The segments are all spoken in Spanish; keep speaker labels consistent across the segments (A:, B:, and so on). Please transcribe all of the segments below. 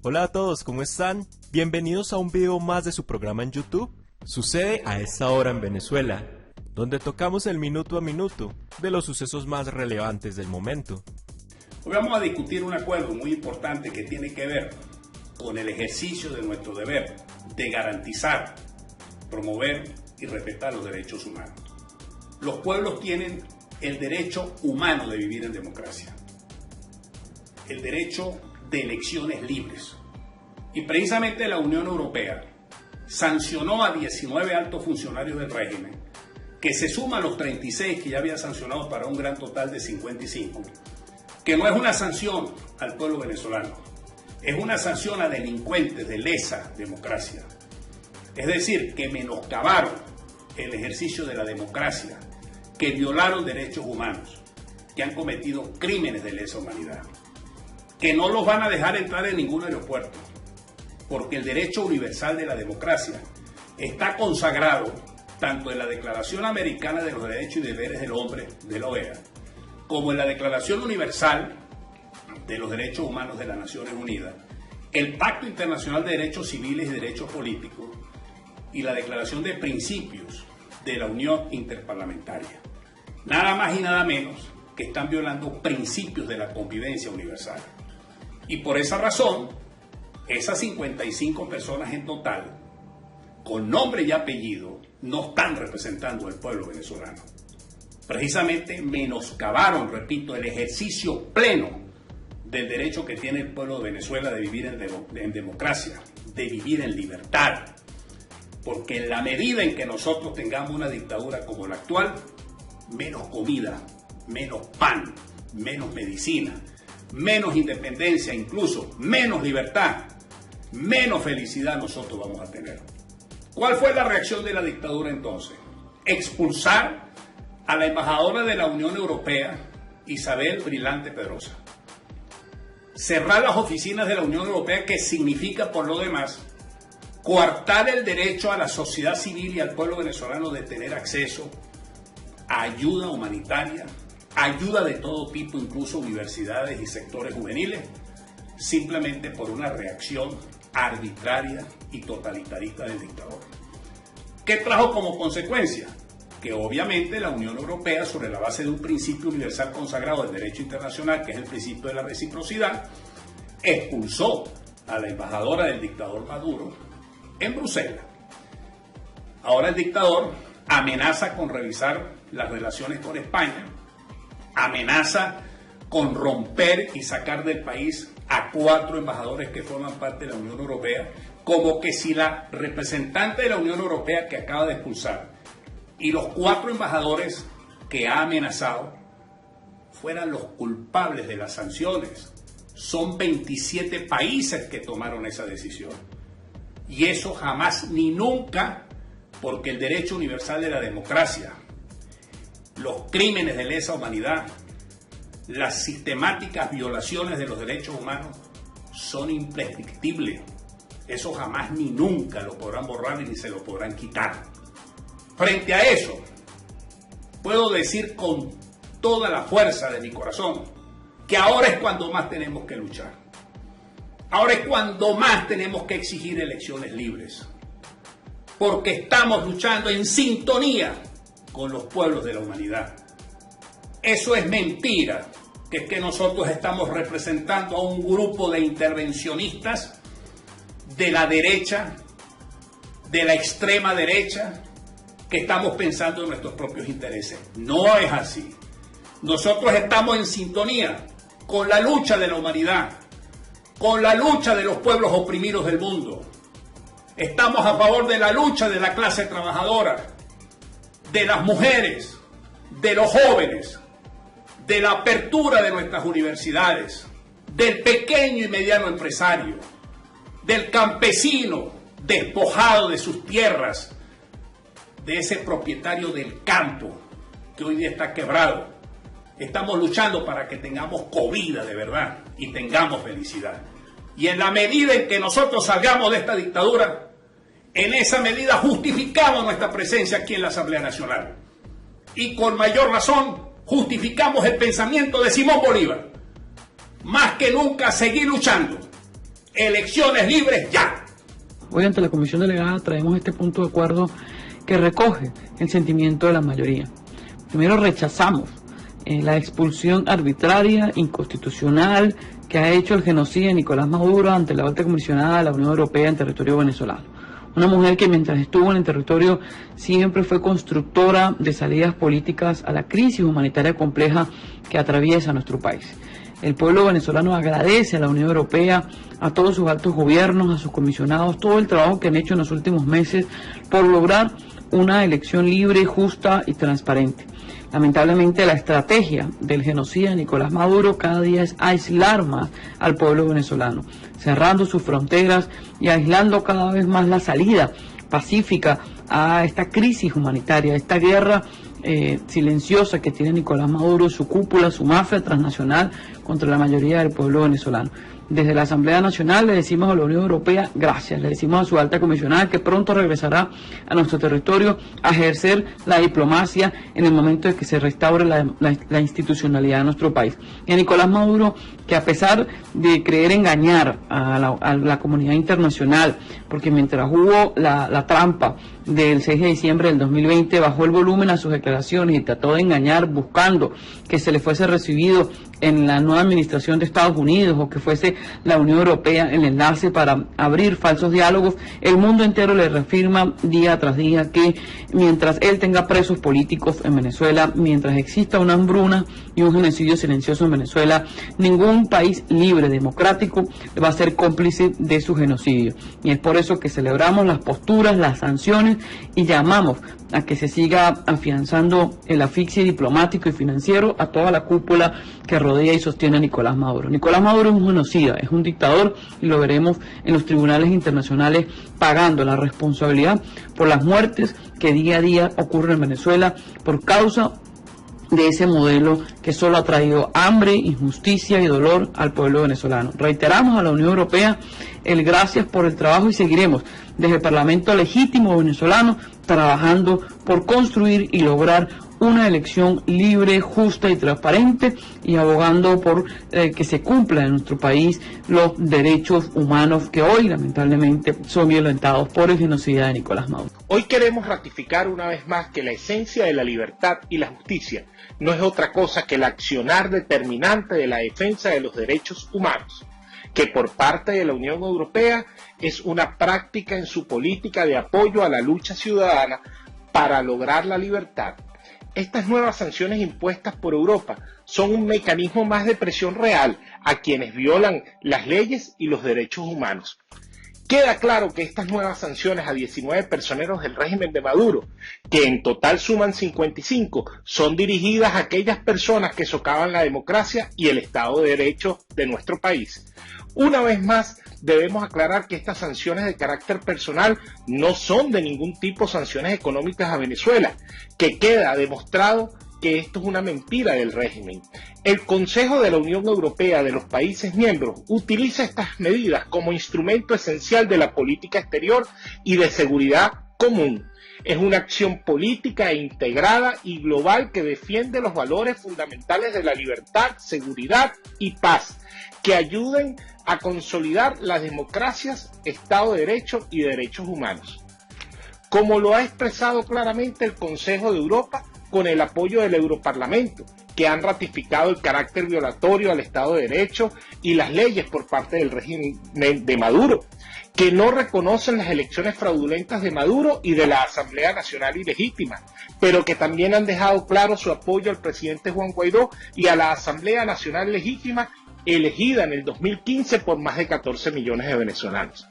A: Hola a todos, ¿cómo están? Bienvenidos a un video más de su programa en YouTube. Sucede a esta hora en Venezuela, donde tocamos el minuto a minuto de los sucesos más relevantes del momento.
B: Hoy vamos a discutir un acuerdo muy importante que tiene que ver con el ejercicio de nuestro deber de garantizar, promover y respetar los derechos humanos. Los pueblos tienen el derecho humano de vivir en democracia, el derecho de elecciones libres. Y precisamente la Unión Europea sancionó a 19 altos funcionarios del régimen, que se suma a los 36 que ya había sancionado para un gran total de 55, que no es una sanción al pueblo venezolano, es una sanción a delincuentes de lesa democracia. Es decir, que menoscabaron el ejercicio de la democracia, que violaron derechos humanos, que han cometido crímenes de lesa humanidad, que no los van a dejar entrar en ningún aeropuerto, porque el derecho universal de la democracia está consagrado tanto en la Declaración Americana de los Derechos y Deberes del Hombre, de la OEA, como en la Declaración Universal de los Derechos Humanos de las Naciones Unidas, el Pacto Internacional de Derechos Civiles y Derechos Políticos y la Declaración de Principios de la Unión Interparlamentaria. Nada más y nada menos que están violando principios de la convivencia universal. Y por esa razón, esas 55 personas en total, con nombre y apellido, no están representando al pueblo venezolano. Precisamente menoscabaron, repito, el ejercicio pleno del derecho que tiene el pueblo de Venezuela de vivir en democracia, de vivir en libertad. Porque en la medida en que nosotros tengamos una dictadura como la actual, menos comida, menos pan, menos medicina, menos independencia, incluso menos libertad, menos felicidad nosotros vamos a tener. ¿Cuál fue la reacción de la dictadura entonces? Expulsar a la embajadora de la Unión Europea, Isabel Brilante Pedrosa. Cerrar las oficinas de la Unión Europea, que significa por lo demás coartar el derecho a la sociedad civil y al pueblo venezolano de tener acceso a ayuda humanitaria, ayuda de todo tipo, incluso universidades y sectores juveniles, simplemente por una reacción arbitraria y totalitarista del dictador. ¿Qué trajo como consecuencia? Que obviamente la Unión Europea, sobre la base de un principio universal consagrado del derecho internacional, que es el principio de la reciprocidad, expulsó a la embajadora del dictador Maduro en Bruselas. Ahora el dictador amenaza con revisar las relaciones con España, amenaza con romper y sacar del país a 4 embajadores que forman parte de la Unión Europea, como que si la representante de la Unión Europea que acaba de expulsar y los 4 embajadores que ha amenazado fueran los culpables de las sanciones. Son 27 países que tomaron esa decisión. Y eso jamás ni nunca, porque el derecho universal de la democracia, los crímenes de lesa humanidad, las sistemáticas violaciones de los derechos humanos son imprescriptibles. Eso jamás ni nunca lo podrán borrar ni se lo podrán quitar. Frente a eso, puedo decir con toda la fuerza de mi corazón que ahora es cuando más tenemos que luchar. Ahora es cuando más tenemos que exigir elecciones libres. Porque estamos luchando en sintonía con los pueblos de la humanidad. Eso es mentira, que es que nosotros estamos representando a un grupo de intervencionistas de la derecha, de la extrema derecha, que estamos pensando en nuestros propios intereses. No es así. Nosotros estamos en sintonía con la lucha de la humanidad, con la lucha de los pueblos oprimidos del mundo. Estamos a favor de la lucha de la clase trabajadora, de las mujeres, de los jóvenes, de la apertura de nuestras universidades, del pequeño y mediano empresario, del campesino despojado de sus tierras, de ese propietario del campo que hoy día está quebrado. Estamos luchando para que tengamos comida de verdad y tengamos felicidad. Y en la medida en que nosotros salgamos de esta dictadura, en esa medida justificamos nuestra presencia aquí en la Asamblea Nacional. Y con mayor razón justificamos el pensamiento de Simón Bolívar. Más que nunca seguir luchando Elecciones libres ya.
C: Hoy ante la Comisión Delegada traemos este punto de acuerdo que recoge el sentimiento de la mayoría. Primero, rechazamos la expulsión arbitraria, inconstitucional, que ha hecho el genocida de Nicolás Maduro ante la alta comisionada de la Unión Europea en territorio venezolano. Una mujer que mientras estuvo en el territorio siempre fue constructora de salidas políticas a la crisis humanitaria compleja que atraviesa nuestro país. El pueblo venezolano agradece a la Unión Europea, a todos sus altos gobiernos, a sus comisionados, todo el trabajo que han hecho en los últimos meses por lograr una elección libre, justa y transparente. Lamentablemente, la estrategia del genocida de Nicolás Maduro cada día es aislar más al pueblo venezolano, cerrando sus fronteras y aislando cada vez más la salida pacífica a esta crisis humanitaria, a esta guerra silenciosa que tiene Nicolás Maduro, su cúpula, su mafia transnacional contra la mayoría del pueblo venezolano. Desde la Asamblea Nacional le decimos a la Unión Europea gracias, le decimos a su alta comisionada que pronto regresará a nuestro territorio a ejercer la diplomacia en el momento de que se restaure la institucionalidad de nuestro país. Y a Nicolás Maduro, que a pesar de creer engañar a la comunidad internacional, porque mientras hubo la trampa del 6 de diciembre del 2020, bajó el volumen a sus declaraciones y trató de engañar buscando que se le fuese recibido en la nueva administración de Estados Unidos o que fuese la Unión Europea el enlace para abrir falsos diálogos. El mundo entero le reafirma día tras día que mientras él tenga presos políticos en Venezuela, mientras exista una hambruna y un genocidio silencioso en Venezuela, ningún país libre, democrático, va a ser cómplice de su genocidio. Y es por eso que celebramos las posturas, las sanciones y llamamos a que se siga afianzando el asfixia diplomático y financiero a toda la cúpula que rodea y sostiene a Nicolás Maduro. Nicolás Maduro es un genocida, es un dictador y lo veremos en los tribunales internacionales pagando la responsabilidad por las muertes que día a día ocurren en Venezuela por causa de ese modelo que solo ha traído hambre, injusticia y dolor al pueblo venezolano. Reiteramos a la Unión Europea el gracias por el trabajo y seguiremos desde el Parlamento legítimo venezolano trabajando por construir y lograr una elección libre, justa y transparente y abogando por que se cumplan en nuestro país los derechos humanos que hoy lamentablemente son violentados por el genocidio de Nicolás Maduro.
D: Hoy queremos ratificar una vez más que la esencia de la libertad y la justicia no es otra cosa que el accionar determinante de la defensa de los derechos humanos, que por parte de la Unión Europea es una práctica en su política de apoyo a la lucha ciudadana para lograr la libertad. Estas nuevas sanciones impuestas por Europa son un mecanismo más de presión real a quienes violan las leyes y los derechos humanos. Queda claro que estas nuevas sanciones a 19 personeros del régimen de Maduro, que en total suman 55, son dirigidas a aquellas personas que socavan la democracia y el Estado de Derecho de nuestro país. Una vez más, debemos aclarar que estas sanciones de carácter personal no son de ningún tipo sanciones económicas a Venezuela, que queda demostrado que esto es una mentira del régimen. El Consejo de la Unión Europea de los países miembros utiliza estas medidas como instrumento esencial de la política exterior y de seguridad común. Es una acción política e integrada y global que defiende los valores fundamentales de la libertad, seguridad y paz, que ayuden a consolidar las democracias, Estado de Derecho y derechos humanos. Como lo ha expresado claramente el Consejo de Europa con el apoyo del Europarlamento, que han ratificado el carácter violatorio al Estado de Derecho y las leyes por parte del régimen de Maduro, que no reconocen las elecciones fraudulentas de Maduro y de la Asamblea Nacional Ilegítima, pero que también han dejado claro su apoyo al presidente Juan Guaidó y a la Asamblea Nacional Legítima elegida en el 2015 por más de 14 millones de venezolanos.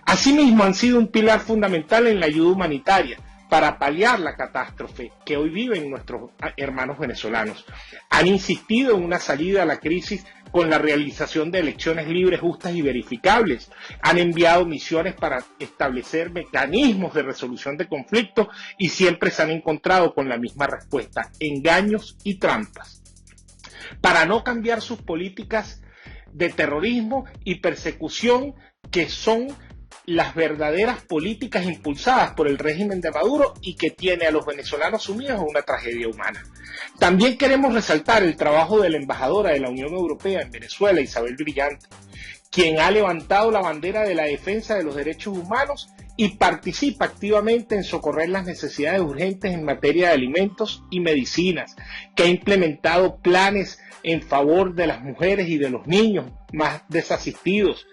D: Asimismo, han sido un pilar fundamental en la ayuda humanitaria para paliar la catástrofe que hoy viven nuestros hermanos venezolanos. Han insistido en una salida a la crisis con la realización de elecciones libres, justas y verificables. Han enviado misiones para establecer mecanismos de resolución de conflictos y siempre se han encontrado con la misma respuesta: engaños y trampas. Para no cambiar sus políticas de terrorismo y persecución, que son las verdaderas políticas impulsadas por el régimen de Maduro y que tiene a los venezolanos sumidos en una tragedia humana. También queremos resaltar el trabajo de la embajadora de la Unión Europea en Venezuela, Isabel Brillante, quien ha levantado la bandera de la defensa de los derechos humanos y participa activamente en socorrer las necesidades urgentes en materia de alimentos y medicinas, que ha implementado planes en favor de las mujeres y de los niños más desasistidos,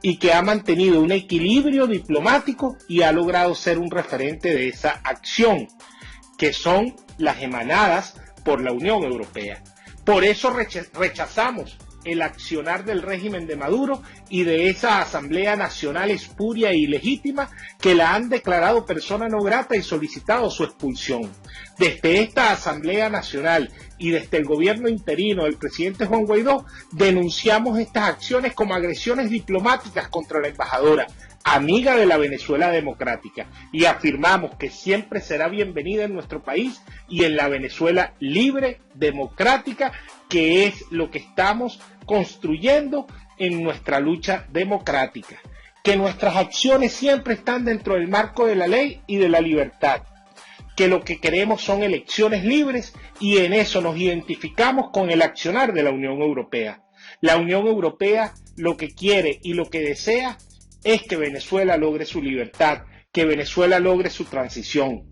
D: y que ha mantenido un equilibrio diplomático y ha logrado ser un referente de esa acción, que son las emanadas por la Unión Europea. Por eso rechazamos el accionar del régimen de Maduro y de esa Asamblea Nacional espuria e ilegítima que la han declarado persona no grata y solicitado su expulsión. Desde esta Asamblea Nacional y desde el gobierno interino del presidente Juan Guaidó denunciamos estas acciones como agresiones diplomáticas contra la embajadora, amiga de la Venezuela democrática, y afirmamos que siempre será bienvenida en nuestro país y en la Venezuela libre, democrática, que es lo que estamos construyendo en nuestra lucha democrática, que nuestras acciones siempre están dentro del marco de la ley y de la libertad, que lo que queremos son elecciones libres y en eso nos identificamos con el accionar de la Unión Europea. La Unión Europea lo que quiere y lo que desea es que Venezuela logre su libertad, que Venezuela logre su transición,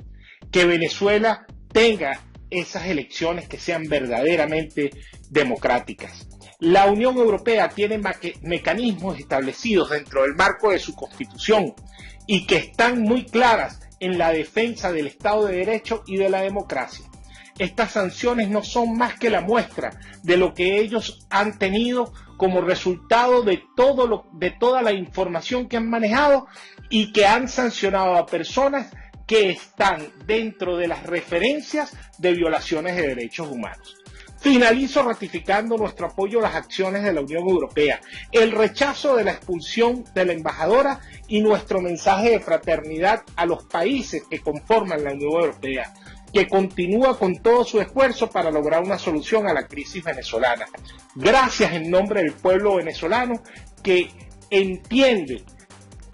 D: que Venezuela tenga esas elecciones que sean verdaderamente democráticas. La Unión Europea tiene mecanismos establecidos dentro del marco de su Constitución y que están muy claras en la defensa del Estado de Derecho y de la democracia. Estas sanciones no son más que la muestra de lo que ellos han tenido como resultado de toda la información que han manejado y que han sancionado a personas que están dentro de las referencias de violaciones de derechos humanos. Finalizo ratificando nuestro apoyo a las acciones de la Unión Europea, el rechazo de la expulsión de la embajadora y nuestro mensaje de fraternidad a los países que conforman la Unión Europea, que continúa con todo su esfuerzo para lograr una solución a la crisis venezolana. Gracias en nombre del pueblo venezolano que entiende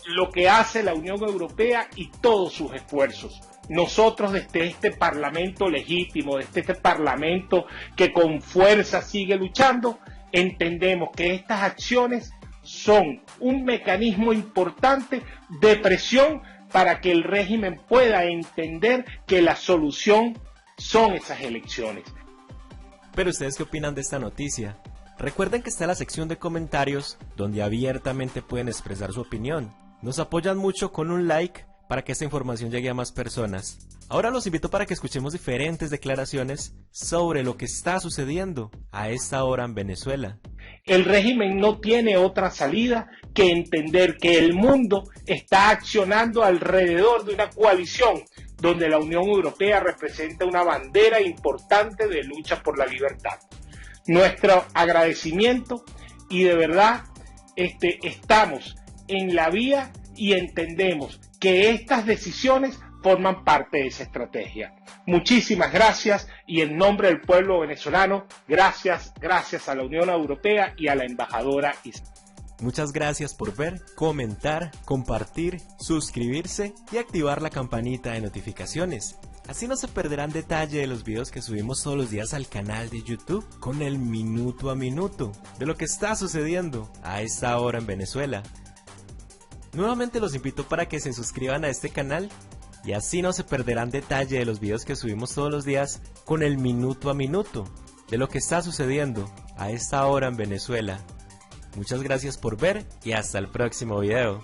D: lo que hace la Unión Europea y todos sus esfuerzos. Nosotros desde este Parlamento legítimo, desde este Parlamento que con fuerza sigue luchando, entendemos que estas acciones son un mecanismo importante de presión para que el régimen pueda entender que la solución son esas elecciones.
A: Pero ¿ustedes qué opinan de esta noticia? Recuerden que está la sección de comentarios donde abiertamente pueden expresar su opinión. Nos apoyan mucho con un like para que esta información llegue a más personas. Ahora los invito para que escuchemos diferentes declaraciones sobre lo que está sucediendo a esta hora en Venezuela.
D: El régimen no tiene otra salida que entender que el mundo está accionando alrededor de una coalición donde la Unión Europea representa una bandera importante de lucha por la libertad. Nuestro agradecimiento y de verdad estamos en la vía y entendemos que estas decisiones forman parte de esa estrategia. Muchísimas gracias y en nombre del pueblo venezolano, gracias a la Unión Europea y a la embajadora Isabel.
A: Muchas gracias por ver, comentar, compartir, suscribirse y activar la campanita de notificaciones. Así no se perderán detalle de los videos que subimos todos los días al canal de YouTube con el minuto a minuto de lo que está sucediendo a esta hora en Venezuela. Nuevamente los invito para que se suscriban a este canal y así no se perderán detalle de los videos que subimos todos los días con el minuto a minuto de lo que está sucediendo a esta hora en Venezuela. Muchas gracias por ver y hasta el próximo video.